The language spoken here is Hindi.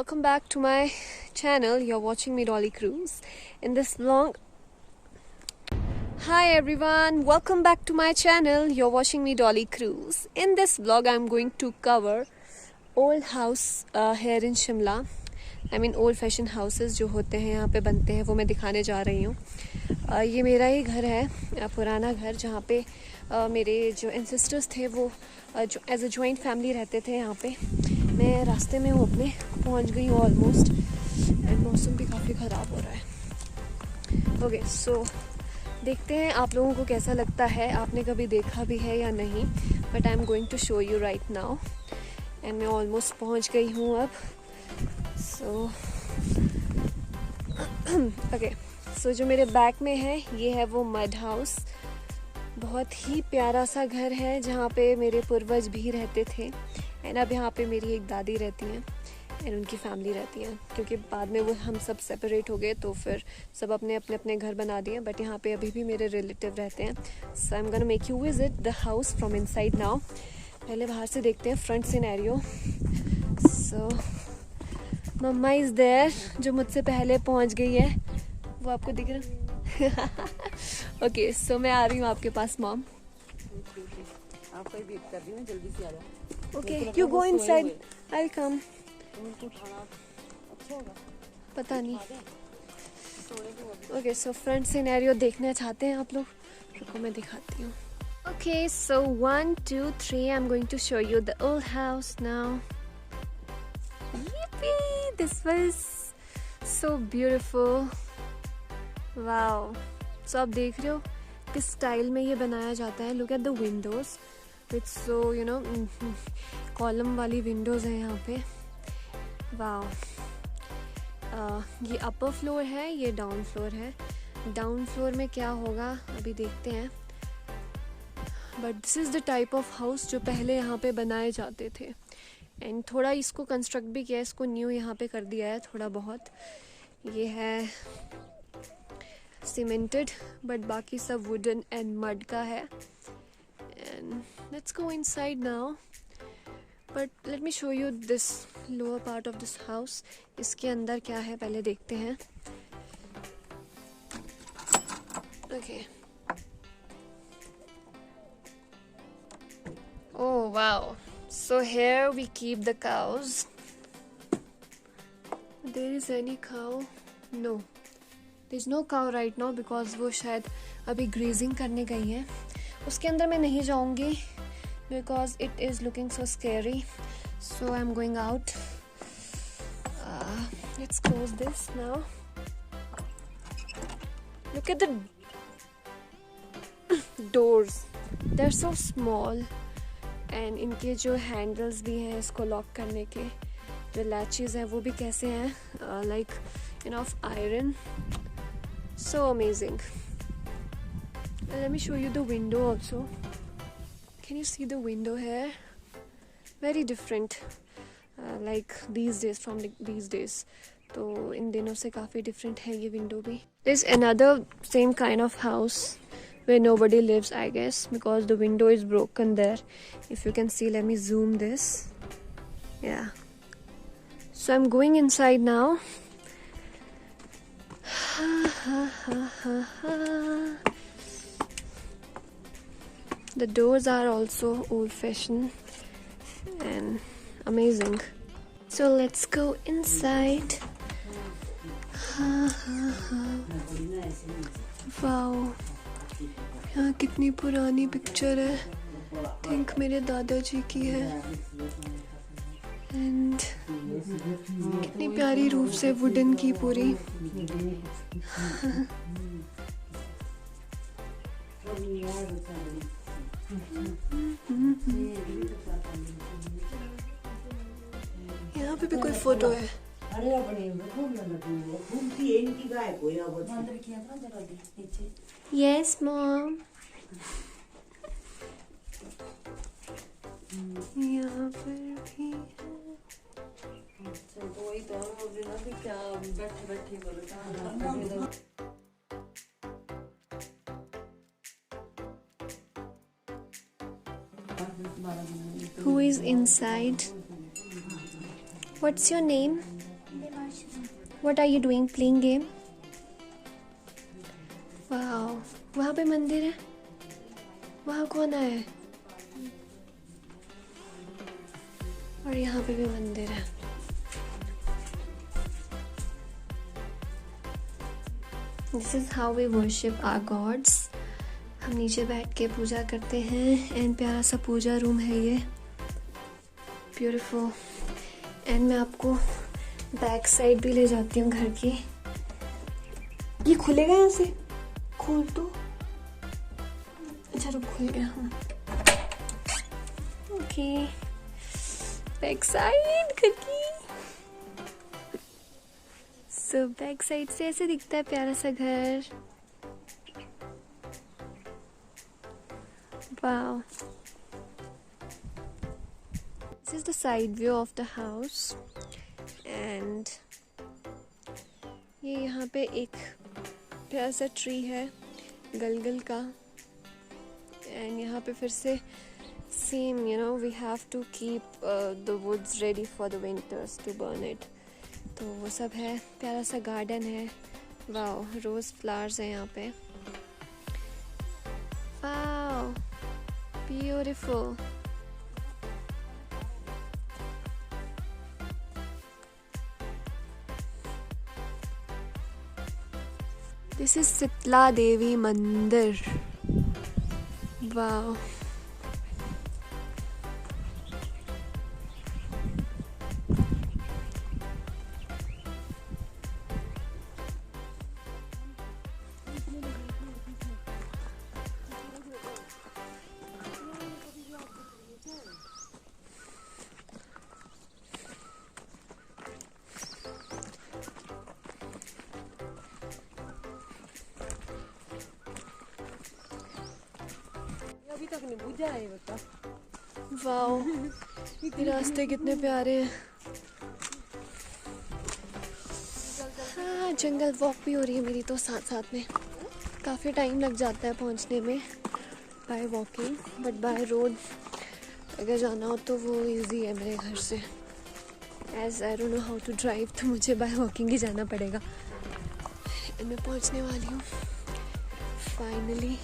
welcome back to my channel. You're watching me, Dolly Cruz. In this vlog, hi everyone, welcome back to my channel. You're watching me, Dolly Cruz. In this vlog, I'm going to cover old house here in Shimla. I mean old fashion houses जो होते हैं यहाँ पे बनते हैं, वो मैं दिखाने जा रही हूँ. ये मेरा ही घर है, पुराना घर, जहाँ पे मेरे जो एंसेस्टर्स थे वो जो एज अ जॉइंट फैमिली रहते थे यहाँ पे. मैं रास्ते में हूँ, अपने पहुँच गई हूँ ऑलमोस्ट. एंड मौसम भी काफ़ी ख़राब हो रहा है. ओके, सो देखते हैं आप लोगों को कैसा लगता है, आपने कभी देखा भी है या नहीं. But I am going to show you right now. And मैं ऑलमोस्ट पहुँच गई हूँ अब. सो ओके, सो जो मेरे बैक में है ये है वो मड हाउस. बहुत ही प्यारा सा घर है जहाँ पे मेरे पूर्वज भी रहते थे. एंड अब यहाँ पे मेरी एक दादी रहती हैं एंड उनकी फैमिली रहती है, क्योंकि बाद में वो हम सब सेपरेट हो गए तो फिर सब अपने अपने घर बना दिए. बट यहाँ पे अभी भी मेरे रिलेटिव रहते हैं. So I am gonna make you visit the house from inside now. पहले बाहर से देखते हैं front scenario. So mumma is there, जो मुझसे पहले पहुँच गई है. वो आपको दिख रहा? ओके, सो मैं आ रही हूँ आपके पास मॉम. आपका ही वेट कर रही हूँ, जल्दी से आ जाओ. Okay, you go inside, I will come. अच्छा होगा, पता नहीं. ओके, सो फ्रंट सिनेरियो देखना चाहते हैं आप लोग? रुको मैं दिखाती हूँ. Okay, so 1 2 3 I am going to show you the old house now. Yippee! This was so beautiful. Wow. So आप देख रहे हो किस स्टाइल में ये बनाया जाता है. Look at the windows. It's so column वाली विंडोज़ हैं यहाँ पे. Wow. ये अपर फ्लोर है, ये डाउन फ्लोर है. डाउन फ्लोर में क्या होगा अभी देखते हैं. But this is the type of house जो पहले यहाँ पे बनाए जाते थे. एंड थोड़ा इसको कंस्ट्रक्ट भी किया है, इसको न्यू यहाँ पे कर दिया है थोड़ा बहुत. ये है सीमेंटेड, बट बाकी सब वुडन एंड मड का है. And let's go inside now. But let me show you this lower part of this house. इसके अंदर क्या है पहले देखते हैं. Okay. Oh wow. So here we keep the cows. There is any cow? No. There's no cow right now because वो शायद अभी grazing करने गई हैं. उसके अंदर मैं नहीं जाऊँगी because it is looking so scary. So I'm going out. Let's close this now. Look at the doors. They're so small. And इनके जो हैंडल्स भी हैं इसको लॉक करने के, जो लैचेस हैं वो भी कैसे हैं, like of iron. So amazing. Let me show you the window also. Can you see the window here? Very different, like these days from these days. तो इन दिनों से काफ़ी डिफरेंट है ये विंडो भी. There is another same kind of house where nobody lives, I guess, because the window is broken there. If you can see, let me zoom this. Yeah. So I'm going inside now. The doors are also old-fashioned and amazing. So let's go inside. Wow. यहाँ कितनी पुरानी पिक्चर है. थिंक मेरे दादाजी की है. एंड कितनी प्यारी रूफ से वुडन की पूरी. यहाँ पे भी कोई फोटो है. Yes, mom. यहाँ पर भी है. तो वही तो बोल रही ना कि क्या बैठे बैठे बोलो. Who is inside? What's your name? What are you doing? Playing game? Wow. वहाँ पे मंदिर है? वहाँ कौन आया है? और यहाँ पे भी मंदिर है. This is how we worship our gods. हम नीचे बैठ के पूजा करते हैं. एंड प्यारा सा पूजा रूम है ये. ब्यूटीफुल. एंड मैं आपको बैक साइड भी ले जाती हूँ घर की. ये खुलेगा यहाँ से? खोल तो. अच्छा रुक, खुल गया. ओके. बैक साइड घर की. सो बैक साइड से ऐसे दिखता है प्यारा सा घर. Wow. This is the side view of the house. And ये यहाँ पे एक प्यारा सा ट्री है गलगल का. एंड यहाँ पे फिर से same we have to keep the woods ready for the winters to burn it. तो वो सब है. प्यारा सा गार्डन है. वाओ. रोज फ्लावर्स है यहाँ पे. Wow. Beautiful. This is Sitla Devi Mandir. Wow. अभी तक नहीं बुझा है बता. वाओ. ये रास्ते कितने प्यारे हैं. हाँ, जंगल वॉक भी हो रही है मेरी तो साथ साथ में. काफ़ी टाइम लग जाता है पहुंचने में by walking. But by road अगर जाना हो तो वो इजी है मेरे घर से. As I don't know how to drive, तो मुझे बाय वॉकिंग ही जाना पड़ेगा. मैं पहुंचने वाली हूँ फाइनली.